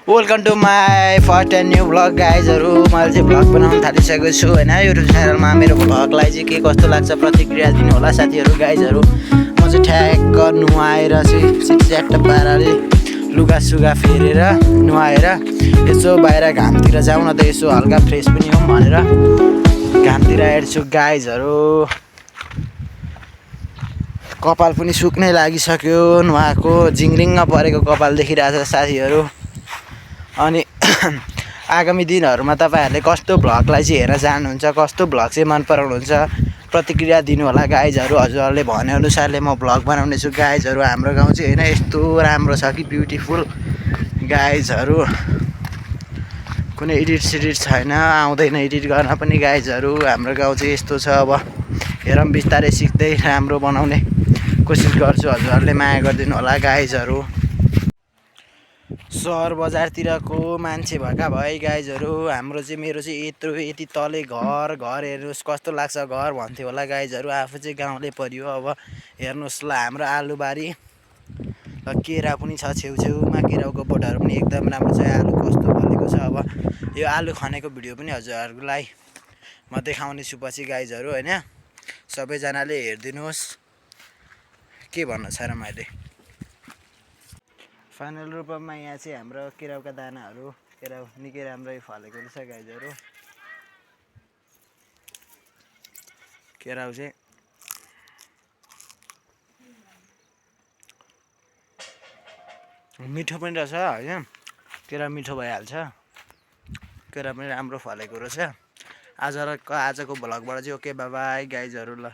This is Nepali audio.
Welcome to my first and new vlog गाइजहरू। मैले चाहिँ भ्लग बनाउन थालिसकेको छु होइन। युट्युब च्यानलमा मेरो भ्लगलाई चाहिँ के कस्तो लाग्छ प्रतिक्रिया दिनु होला साथीहरू गाइजहरू। म चाहिँ ठ्याक्क नुहाएर चाहिँ सिटस्याट पाराले लुगा सुगा फेरेर नुहाएर यसो बाहिर घामतिर जाउँ न त, यसो हल्का फ्रेस पनि हौँ भनेर घामतिर हेर्छु गाइजहरू। कपाल पनि सुक्नै लागिसक्यो, नुहाएको जिङ्रिङ्ग परेको कपाल देखिरहेको छ साथीहरू। अनि आगामी दिनहरूमा तपाईँहरूले कस्तो भ्लगलाई चाहिँ हेरेर जानुहुन्छ, कस्तो भ्लग चाहिँ मन पराउनुहुन्छ प्रतिक्रिया दिनु होला गाइजहरू। हजुरहरूले भनेअनुसारले म भ्लग बनाउने छु गाइजहरू। हाम्रो गाउँ चाहिँ होइन यस्तो राम्रो छ कि ब्युटिफुल गाइजहरू। कुनै एडिट सेडिट छैन, आउँदैन एडिट गर्न पनि गाइजहरू। हाम्रो गाउँ चाहिँ यस्तो छ। अब हेरौँ बिस्तारै सिक्दै राम्रो बनाउने कोसिस गर्छु। हजुरहरूले माया गरिदिनु होला गाइजहरू। सहर बजारतिरको मान्छे भएका भए गाइजहरू। हाम्रो चाहिँ मेरो चाहिँ यति तले घर हेर्नुहोस् कस्तो लाग्छ घर भन्थ्यो होला गाइजहरू। आफू चाहिँ गाउँले परियो। अब हेर्नुहोस् ल हाम्रो आलुबारी र केरा पनि छ छेउछेउमा। केराको बोटहरू पनि एकदम राम्रो छ। आलु कस्तो फलेको छ। अब यो आलु खनेको भिडियो पनि हजुरहरूलाई म देखाउने छु पछि गाइजहरू होइन। सबैजनाले हेरिदिनुहोस्। के भन्नु छ र मैले। फाइनल रूपमा यहाँ चाहिँ हाम्रो केराउका दानाहरू केराउ निकै राम्रै फलेको रहेछ गाइजहरू। केराउ चाहिँ मिठो पनि रहेछ होइन। केरा मिठो भइहाल्छ। केरा पनि राम्रो फलेको रहेछ। आजको भ्लगबाट चाहिँ ओके बाई बाई गाइजहरू ल।